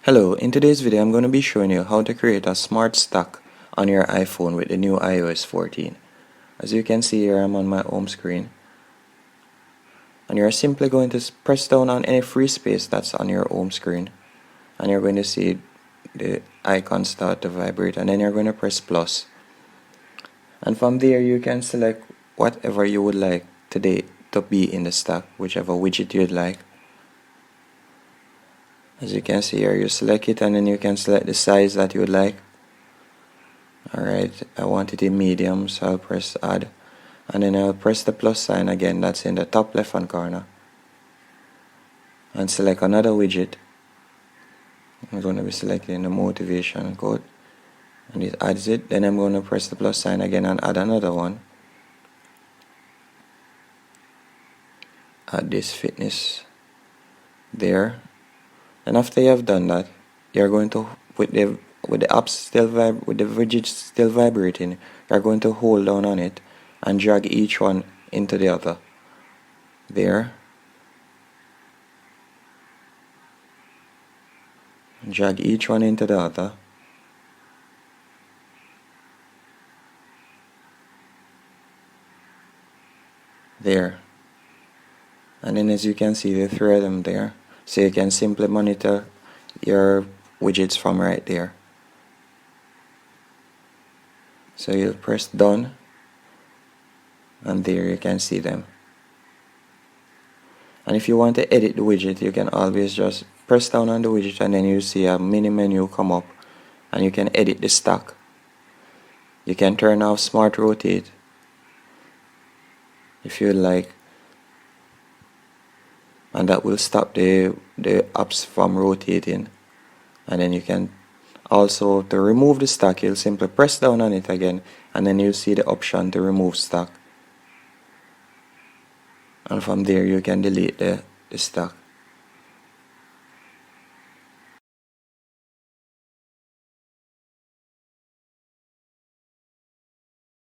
Hello, in today's video I'm going to be showing you how to create a smart stack on your iPhone with the new iOS 14. As you can see here, I'm on my home screen, and you're simply going to press down on any free space that's on your home screen, and you're going to see the icon start to vibrate, and then you're going to press plus, and from there you can select whatever you would like today to be in the stack, whichever widget you'd like. As you can see here, you select it and then you can select the size that you would like. Alright, I want it in medium, so I'll press add, and then I'll press the plus sign again, that's in the top left hand corner, and select another widget. I'm going to be selecting the motivation code, and it adds it. Then I'm going to press the plus sign again and add another one. Add this fitness there. And after you have done that, you're going to, with the apps still with the widgets still vibrating, you're going to hold down on it and drag each one into the other. There. Drag each one into the other. There. And then as you can see, the three of them there. So you can simply monitor your widgets from right there. So you'll press done, and there you can see them. And if you want to edit the widget, you can always just press down on the widget and then you see a mini menu come up, and you can edit the stack. You can turn off smart rotate if you like, and that will stop the apps from rotating. And then you can also, to remove the stack, you'll simply press down on it again, and then you'll see the option to remove stack, and from there you can delete the stack.